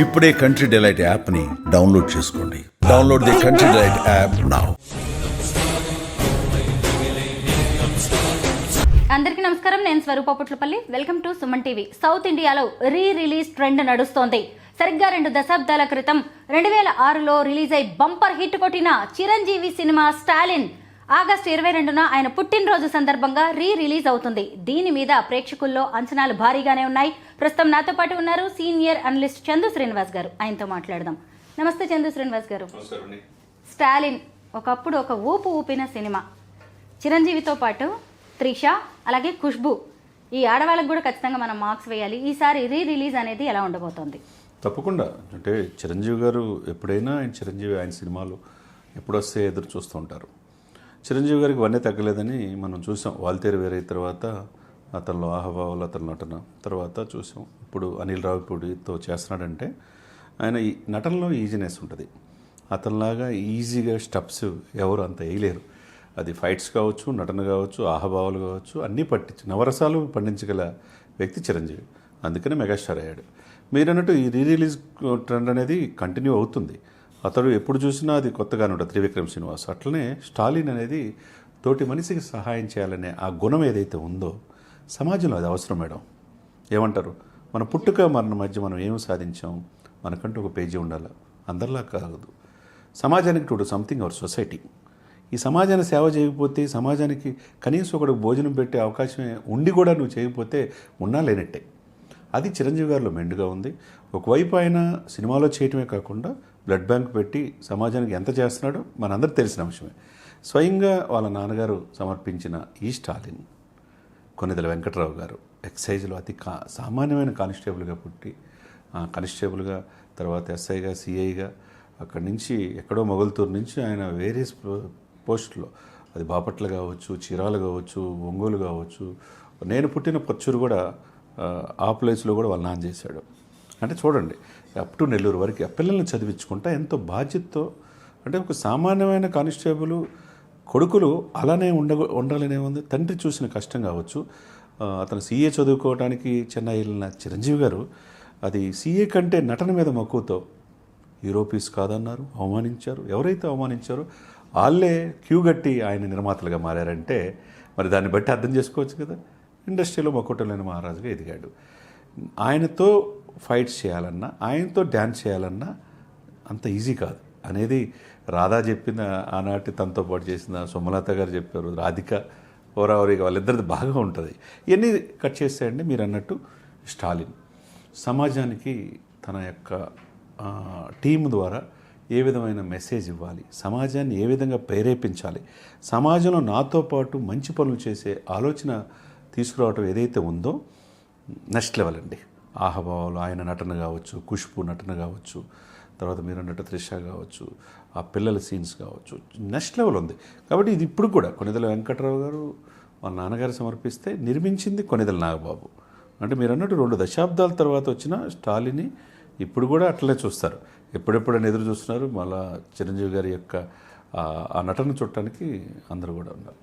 ఇప్పుడే country delight యాప్ని download చేసుకోండి. Download the country delight app now. అందరికీ నమస్కారం. నేను Swaroopa Putlapalli. Welcome to Suman TV. South ఇండియాలో రిలీజ్ ట్రెండ్ నడుస్తోంది. సరిగ్గా 2 దశాబ్దాల క్రితం 2006లో రిలీజ్ అయి బంపర్ హిట్ కొట్టిన చిరంజీవి సినిమా స్టాలిన్ ఆగస్టు 22న ఆయన పుట్టినరోజు సందర్భంగా రిలీజ్ అవుతుంది. దీని మీద ప్రేక్షకుల్లో అంచనాలు భారీగానే ఉన్నాయి. ప్రస్తుతం నాతో పాటు ఉన్నారు సీనియర్ అనలిస్ట్ చందు శ్రీనివాస్ గారు. ఆయనతో మాట్లాడదాం. నమస్తే చందు శ్రీనివాస్ గారు. స్టాలిన్ ఒకప్పుడు ఒక ఊపిన సినిమా. చిరంజీవితో పాటు త్రిష అలాగే ఖుష్బు, ఈ ఆడవాళ్ళకు కూడా ఖచ్చితంగా మనం మార్క్స్ వేయాలి. ఈసారి రిలీజ్ అనేది ఎలా ఉండబోతోంది? తప్పకుండా. అంటే చిరంజీవి గారు ఎప్పుడైనా ఆయన సినిమాలు ఎప్పుడొస్తే ఎదురు చూస్తూ ఉంటారు. చిరంజీవి గారికి వన్నే తగ్గలేదని మనం చూసాం. వాల్తేరు వేరే తర్వాత అతనిలో ఆహభావాలు, అతని నటన తర్వాత చూసాం. ఇప్పుడు అనిల్ రావిపూడితో చేస్తున్నాడంటే ఆయన ఈ నటనలో ఈజీనెస్ ఉంటుంది. అతనిలాగా ఈజీగా స్టెప్స్ ఎవరు అంత వేయలేరు. అది ఫైట్స్ కావచ్చు, నటన కావచ్చు, ఆహభావాలు కావచ్చు, అన్నీ నవరసాలు పండించగల వ్యక్తి చిరంజీవి. అందుకనే మెగాస్టార్ అయ్యాడు. మీరు అన్నట్టు ఈ రిలీజ్ ట్రెండ్ అనేది కంటిన్యూ అవుతుంది. అతడు ఎప్పుడు చూసినా అది కొత్తగానే ఉంటుంది. త్రివిక్రమ్ శ్రీనివాస్ అట్లనే స్టాలిన్ అనేది తోటి మనిషికి సహాయం చేయాలనే ఆ గుణం ఏదైతే ఉందో సమాజంలో అది అవసరం మేడం. ఏమంటారు, మన పుట్టుక మరణ మధ్య మనం ఏమి సాధించాం, మనకంటూ ఒక పేజీ ఉండాలి. అందరిలా కాదు. సమాజానికి to do something our society. ఈ సమాజాన్ని సేవ చేయకపోతే, సమాజానికి కనీసం ఒకటి భోజనం పెట్టే అవకాశం ఉండి కూడా నువ్వు చేయకపోతే ఉన్నా లేనట్టే. అది చిరంజీవి గారిలో మెండుగా ఉంది. ఒకవైపు ఆయన సినిమాలో చేయటమే కాకుండా బ్లడ్ బ్యాంక్ పెట్టి సమాజానికి ఎంత చేస్తున్నాడో మనందరూ తెలిసిన అంశమే. స్వయంగా వాళ్ళ నాన్నగారు సమర్పించిన ఈ స్టాలిన్, కొనిదెల వెంకట్రావు గారు ఎక్సైజ్లో అతి సామాన్యమైన కానిస్టేబుల్గా పుట్టి, కానిస్టేబుల్గా తర్వాత ఎస్ఐగా, సిఐగా, అక్కడి నుంచి ఎక్కడో మొగల్తూరు నుంచి ఆయన వేరియస్ పోస్టులో, అది బాపట్ల కావచ్చు, చీరాలు కావచ్చు, ఒంగోలు కావచ్చు, నేను పుట్టిన పచ్చూరు కూడా ఆ ప్లేస్లో కూడా వాళ్ళ నాన్న చేశాడు. అంటే చూడండి, అప్ టు నెల్లూరు వరకు ఆ పిల్లల్ని చదివించుకుంటా ఎంతో బాధ్యతతో. అంటే ఒక సామాన్యమైన కానిస్టేబుల్ కొడుకులు అలానే ఉండాలనే ఉంది. తండ్రి చూసిన కష్టం కావచ్చు. అతను సీఏ చదువుకోవడానికి చెన్నై వెళ్ళిన చిరంజీవి గారు అది సీఏ కంటే నటన మీద మక్కువతో హీరో పీస్ కాదన్నారు, అవమానించారు. ఎవరైతే అవమానించారో వాళ్ళే క్యూ గట్టి ఆయన నిర్మాతలుగా మారారంటే మరి దాన్ని బట్టి అర్థం చేసుకోవచ్చు కదా. ఇండస్ట్రీలో మక్కువలేని మహారాజుగా ఎదిగాడు. ఆయనతో ఫైట్స్ చేయాలన్నా, ఆయనతో డ్యాన్స్ చేయాలన్నా అంత ఈజీ కాదు అనేది రాధా చెప్పిన, ఆనాటి తనతో పాటు చేసిన సుమలత గారు చెప్పారు, రాధిక ఓరావరిగా వాళ్ళిద్దరిది బాగా ఉంటుంది. ఇవన్నీ కట్ చేసేయండి. మీరు అన్నట్టు స్టాలిన్ సమాజానికి తన యొక్క టీం ద్వారా ఏ విధమైన మెసేజ్ ఇవ్వాలి, సమాజాన్ని ఏ విధంగా ప్రేరేపించాలి, సమాజంలో నాతో పాటు మంచి పనులు చేసే ఆలోచన తీసుకురావటం ఏదైతే ఉందో నెక్స్ట్ లెవెల్ అండి. ఆహభావాలు, ఆయన నటన కావచ్చు, ఖుష్బు నటన కావచ్చు, తర్వాత మీరు అన్నట్టు త్రిష కావచ్చు, ఆ పిల్లల సీన్స్ కావచ్చు, నెక్స్ట్ లెవెల్ ఉంది. కాబట్టి ఇది ఇప్పుడు కూడా కొనిదెల వెంకట్రావు గారు వాళ్ళ నాన్నగారు సమర్పిస్తే నిర్మించింది కొనిదెల నాగబాబు. అంటే మీరు అన్నట్టు 2 దశాబ్దాల తర్వాత వచ్చిన స్టాలిన్ని ఇప్పుడు కూడా అట్లనే చూస్తారు. ఎప్పుడెప్పుడని ఎదురు చూస్తున్నారు. మళ్ళా చిరంజీవి గారి యొక్క ఆ నటన చూడటానికి అందరూ కూడా ఉన్నారు.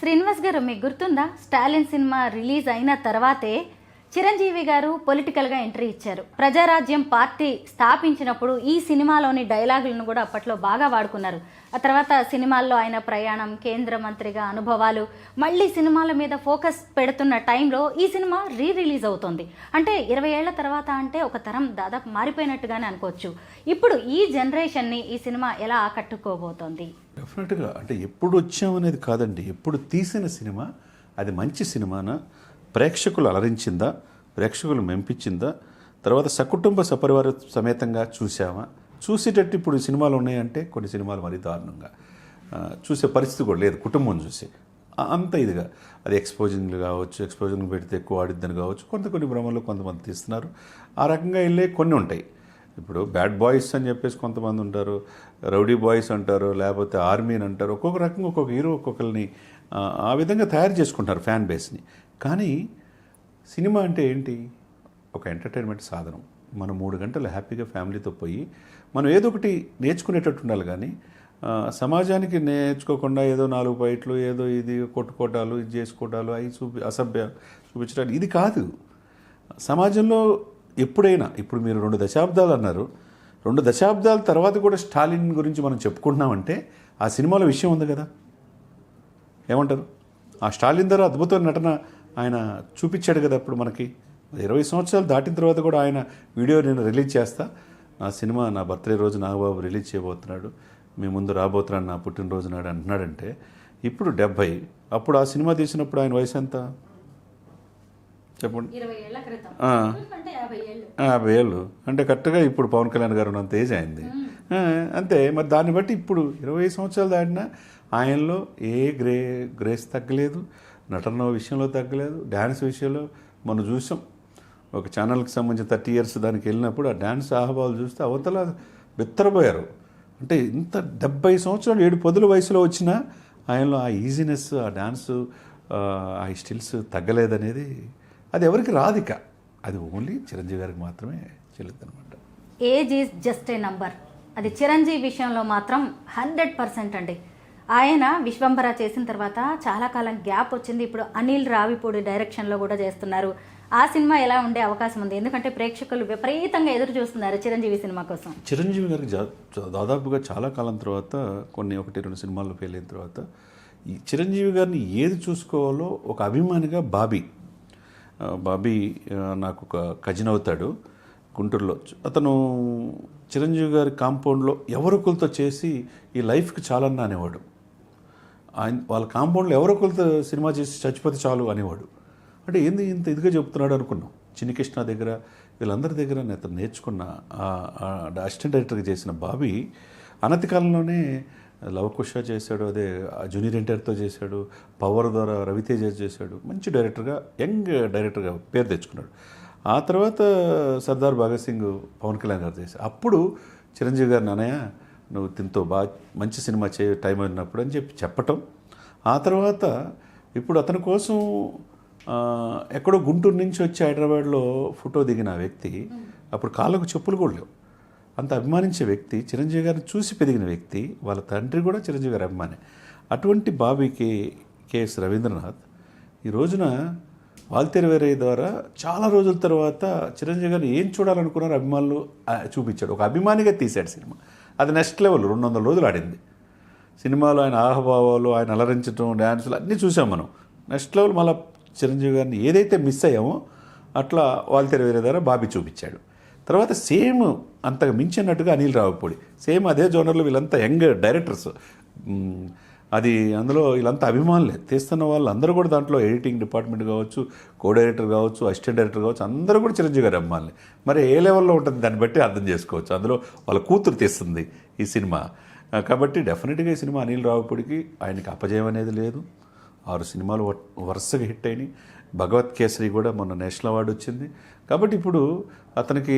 శ్రీనివాస్ గారు, మీకు గుర్తుందా, స్టాలిన్ సినిమా రిలీజ్ అయిన తర్వాతే చిరంజీవి గారు పొలిటికల్గా ఎంట్రీ ఇచ్చారు. ప్రజారాజ్యం పార్టీ స్థాపించినప్పుడు ఈ సినిమాలోని డైలాగులను కూడా అప్పట్లో బాగా వాడుకున్నారు. ఆ తర్వాత సినిమాల్లో ఆయన ప్రయాణం, కేంద్ర మంత్రిగా అనుభవాలు, మళ్ళీ సినిమాల మీద ఫోకస్ పెడుతున్న టైంలో ఈ సినిమా రిలీజ్ అవుతుంది. అంటే 20 ఏళ్ల తర్వాత అంటే ఒక తరం దాదాపు మారిపోయినట్టుగానే అనుకోవచ్చు. ఇప్పుడు ఈ జనరేషన్ని ఈ సినిమా ఎలా ఆకట్టుకోబోతోంది? డెఫినెట్గా. అంటే ఎప్పుడు వచ్చామనేది కాదండి, ఎప్పుడు తీసిన సినిమా అది మంచి సినిమానా, ప్రేక్షకులు అలరించిందా, ప్రేక్షకులు మెంపించిందా, తర్వాత సకుటుంబ సపరివార సమేతంగా చూసామా, చూసేటట్టు ఇప్పుడు సినిమాలు ఉన్నాయంటే కొన్ని సినిమాలు మరీ దారుణంగా చూసే పరిస్థితి కూడా లేదు. కుటుంబం చూసి అంత ఇదిగా అది ఎక్స్పోజింగ్లు కావచ్చు, ఎక్స్పోజింగ్ పెడితే ఎక్కువ ఆడిద్దని కావచ్చు, కొన్ని భ్రమలు కొంతమంది తీస్తున్నారు. ఆ రకంగా వెళ్ళే కొన్ని ఉంటాయి. ఇప్పుడు బ్యాడ్ బాయ్స్ అని చెప్పేసి కొంతమంది ఉంటారు, రౌడీ బాయ్స్ అంటారు, లేకపోతే ఆర్మీని అంటారు. ఒక్కొక్క రకంగా ఒక్కొక్క హీరో ఒక్కొక్కరిని ఆ విధంగా తయారు చేసుకుంటారు ఫ్యాన్ బేస్ని. కానీ సినిమా అంటే ఏంటి? ఒక ఎంటర్టైన్మెంట్ సాధనం. మనం 3 గంటలు హ్యాపీగా ఫ్యామిలీతో పోయి మనం ఏదో ఒకటి నేర్చుకునేటట్టు ఉండాలి. కానీ సమాజానికి నేర్చుకోకుండా ఏదో 4 బయట్లు, ఏదో ఇది కొట్టుకోవటాలు, ఇది చేసుకోవటాలు, అవి అసభ్య చూపించడాలు ఇది కాదు. సమాజంలో ఎప్పుడైనా ఇప్పుడు మీరు 2 దశాబ్దాలు అన్నారు, 2 దశాబ్దాల తర్వాత కూడా స్టాలిన్ గురించి మనం చెప్పుకుంటున్నామంటే ఆ సినిమాలో విషయం ఉంది కదా. ఏమంటారు? ఆ స్టాలిన్ ద్వారా అద్భుతమైన నటన ఆయన చూపించాడు కదా. అప్పుడు మనకి 20 సంవత్సరాలు దాటిన తర్వాత కూడా ఆయన వీడియో నేను రిలీజ్ చేస్తా, నా సినిమా నా బర్త్డే రోజు నాగబాబు రిలీజ్ చేయబోతున్నాడు, మీ ముందు రాబోతున్నాడు నా పుట్టినరోజు నాడు అంటున్నాడంటే ఇప్పుడు 70. అప్పుడు ఆ సినిమా తీసినప్పుడు ఆయన వయసు ఎంత చెప్పండి? 20 ఏళ్ల క్రితం అంటే 50 ఏళ్ళు. 50 ఏళ్ళు అంటే కరెక్ట్గా ఇప్పుడు పవన్ కళ్యాణ్ గారు ఉన్నంత ఏజ్ అయింది. అంతే మరి. దాన్ని బట్టి ఇప్పుడు 20 సంవత్సరాలు దాటినా ఆయనలో ఏ గ్రేస్ తగ్గలేదు, నటన విషయంలో తగ్గలేదు, డ్యాన్స్ విషయంలో మనం చూసాం. ఒక ఛానల్కి సంబంధించిన 30 ఇయర్స్ దానికి వెళ్ళినప్పుడు ఆ డ్యాన్స్ ఆహ్వాలు చూస్తే అవతల బిత్తరపోయారు. అంటే ఇంత 70 సంవత్సరాలు 7 పొదుల వయసులో వచ్చినా ఆయనలో ఆ ఈజీనెస్, ఆ డ్యాన్సు, ఆ స్టిల్స్ తగ్గలేదనేది అది ఎవరికి రాదిక. అది ఓన్లీ చిరంజీవి గారికి మాత్రమే చెల్లుతుంది అనమాట. Age is just a number. అది చిరంజీవి విషయంలో మాత్రం 100% అండి. ఆయన విశ్వంభర చేసిన తర్వాత చాలా కాలం గ్యాప్ వచ్చింది. ఇప్పుడు అనిల్ రావిపూడి డైరెక్షన్లో కూడా చేస్తున్నారు. ఆ సినిమా ఎలా ఉండే అవకాశం ఉంది? ఎందుకంటే ప్రేక్షకులు విపరీతంగా ఎదురు చూస్తున్నారు చిరంజీవి సినిమా కోసం. చిరంజీవి గారికి దాదాపుగా చాలా కాలం తర్వాత కొన్ని 1-2 సినిమాల్లో ఫెయిల్ అయిన తర్వాత ఈ చిరంజీవి గారిని ఏది చూసుకోవాలో ఒక అభిమానిగా బాబీ నాకు ఒక కజిన్ అవుతాడు గుంటూరులో. అతను చిరంజీవి గారి కాంపౌండ్లో ఎవరొకరితో చేసి ఈ లైఫ్కి చాలన్నా అనేవాడు. ఆయన వాళ్ళ కాంపౌండ్లో ఎవరొకరితో సినిమా చేసి చచ్చిపోతే చాలు అనేవాడు. అంటే ఏంది ఇంత ఇదిగా చెప్తున్నాడు అనుకున్నాం. చిన్ని కృష్ణ దగ్గర వీళ్ళందరి దగ్గర అతను నేర్చుకున్న అసిస్టెంట్ డైరెక్టర్గా చేసిన బాబీ అనతి కాలంలోనే లవకుశ చేశాడు, అదే జూనియర్ ఎన్టీఆర్తో చేశాడు, పవర్ ద్వారా రవితేజ చేశాడు. మంచి డైరెక్టర్గా, యంగ్ డైరెక్టర్గా పేరు తెచ్చుకున్నాడు. ఆ తర్వాత సర్దార్ భగత్ సింగ్ పవన్ కళ్యాణ్ గారు చేశారు. అప్పుడు చిరంజీవి గారు నాన్నయ్య నువ్వు తింతో బాగా మంచి సినిమా టైం అయినప్పుడు అని చెప్పటం. ఆ తర్వాత ఇప్పుడు అతని కోసం ఎక్కడో గుంటూరు నుంచి వచ్చి హైదరాబాద్లో ఫోటో దిగిన వ్యక్తి అప్పుడు కాళ్ళకు చెప్పులు కూడా లేవు. అంత అభిమానించే వ్యక్తి, చిరంజీవి గారిని చూసి పెరిగిన వ్యక్తి, వాళ్ళ తండ్రి కూడా చిరంజీవి గారి అభిమాని. అటువంటి బాబీకి కెఎస్ రవీంద్రనాథ్ ఈ రోజున వాల్తేరు వేరయ్య ద్వారా చాలా రోజుల తర్వాత చిరంజీవి గారిని ఏం చూడాలనుకున్నారో అభిమానులు చూపించాడు. ఒక అభిమానిగా తీశాడు సినిమా. అది నెక్స్ట్ లెవెల్. 200 రోజులు ఆడింది సినిమాలో. ఆయన ఆహభావాలు, ఆయన అలరించడం, డ్యాన్సులు అన్నీ చూసాం మనం. Next level. మళ్ళీ చిరంజీవి గారిని ఏదైతే మిస్ అయ్యామో అట్లా వాల్తేరు వేరే ద్వారా బాబీ చూపించాడు. తర్వాత సేమ్ అంతగా మించినట్టుగా అనిల్ రావిపూడి, సేమ్ అదే జోనర్లో వీళ్ళంతా యంగ్ డైరెక్టర్స్. అది అందులో వీళ్ళంతా అభిమానులే. తీస్తున్న వాళ్ళు అందరూ కూడా దాంట్లో ఎడిటింగ్ డిపార్ట్మెంట్ కావచ్చు, కో డైరెక్టర్ కావచ్చు, అసిస్టెంట్ డైరెక్టర్ కావచ్చు, అందరూ కూడా చిరంజీవి గారి అభిమానులే. మరి ఏ లెవెల్లో ఉంటుంది దాన్ని బట్టి అర్థం చేసుకోవచ్చు. అందులో వాళ్ళ కూతురు తీస్తుంది ఈ సినిమా. కాబట్టి డెఫినెట్గా ఈ సినిమా అనిల్ రావిపూడికి ఆయనకి అపజయం అనేది లేదు. 6 సినిమాలు వరుసగా హిట్ అయినాయి. భగవత్ కేసరి కూడా మొన్న నేషనల్ అవార్డు వచ్చింది. కాబట్టి ఇప్పుడు అతనికి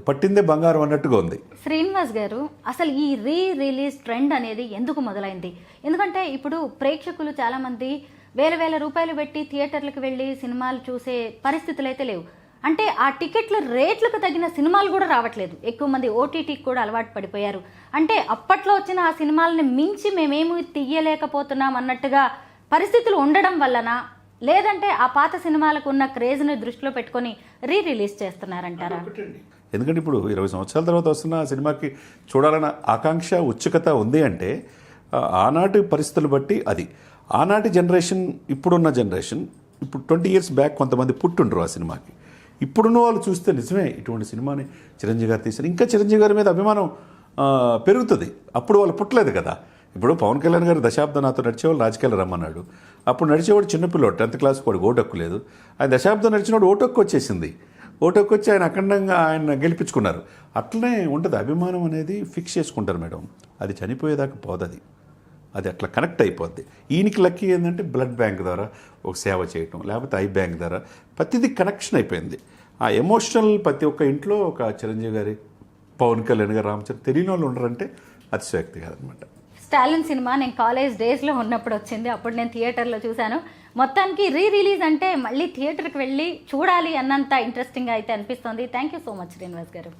పట్టిందే బంగారం అన్నట్టుగా ఉంది. శ్రీనివాస్ గారు, అసలు ఈ రిలీజ్ ట్రెండ్ అనేది ఎందుకు మొదలైంది? ఎందుకంటే ఇప్పుడు ప్రేక్షకులు చాలామంది వేల రూపాయలు పెట్టి థియేటర్లకు వెళ్ళి సినిమాలు చూసే పరిస్థితులు అయితే లేవు. అంటే ఆ టికెట్ల రేట్లకు తగిన సినిమాలు కూడా రావట్లేదు. ఎక్కువ మంది ఓటీటీకి కూడా అలవాటు పడిపోయారు. అంటే అప్పట్లో వచ్చిన ఆ సినిమాలని మించి మేమేమి తీయలేకపోతున్నాం అన్నట్టుగా పరిస్థితులు ఉండడం వలన, లేదంటే ఆ పాత సినిమాలకు ఉన్న క్రేజ్ని దృష్టిలో పెట్టుకొని రిలీజ్ చేస్తున్నారంటారా? ఎందుకంటే ఇప్పుడు 20 సంవత్సరాల తర్వాత వస్తున్న సినిమాకి చూడాలన్న ఆకాంక్ష, ఉత్సుకత ఉంది అంటే ఆనాటి పరిస్థితులు బట్టి అది. ఆనాటి జనరేషన్, ఇప్పుడున్న జనరేషన్, ఇప్పుడు 20 ఇయర్స్ బ్యాక్ కొంతమంది పుట్టుండ్రు ఆ సినిమాకి. ఇప్పుడున్న వాళ్ళు చూస్తే నిజమే ఇటువంటి సినిమాని చిరంజీవి గారు తీశారు. ఇంకా చిరంజీవి గారి మీద అభిమానం పెరుగుతుంది. అప్పుడు వాళ్ళు పుట్టలేదు కదా. ఇప్పుడు పవన్ కళ్యాణ్ గారు దశాబ్దం నాతో నడిచేవాళ్ళు రాజకీయాలు రమ్మన్నాడు. అప్పుడు నడిచేవాడు చిన్నపిల్లోడు, 10th క్లాస్ వాడు ఓటక్కు లేదు. ఆయన దశాబ్దం నడిచినవాడు ఓటక్కు వచ్చేసింది. ఓటక్కు వచ్చి ఆయన అఖండంగా ఆయన గెలిపించుకున్నారు. అట్లనే ఉంటుంది. అభిమానం అనేది ఫిక్స్ చేసుకుంటారు మేడం. అది చనిపోయేదాకా పోదది. అది అట్లా కనెక్ట్ అయిపోద్ది. ఈయనకి లక్కీ ఏంటంటే బ్లడ్ బ్యాంక్ ద్వారా ఒక సేవ చేయటం, లేకపోతే ఐ బ్యాంక్ ద్వారా ప్రతిదీ కనెక్షన్ అయిపోయింది. ఆ ఎమోషనల్ ప్రతి ఒక్క ఇంట్లో ఒక చిరంజీవి గారి, పవన్ కళ్యాణ్ గారు, రామచంద్ర తెలియని వాళ్ళు ఉండరంటే అతిశయోక్తి కాదనమాట. స్టాలిన్ సినిమా నేను కాలేజ్ డేస్లో ఉన్నప్పుడు వచ్చింది. అప్పుడు నేను థియేటర్లో చూశాను. మొత్తానికి రిలీజ్ అంటే మళ్ళీ థియేటర్కి వెళ్ళి చూడాలి అన్నంత ఇంట్రెస్టింగ్గా అయితే అనిపిస్తుంది. Thank you so much Srinivas గారు.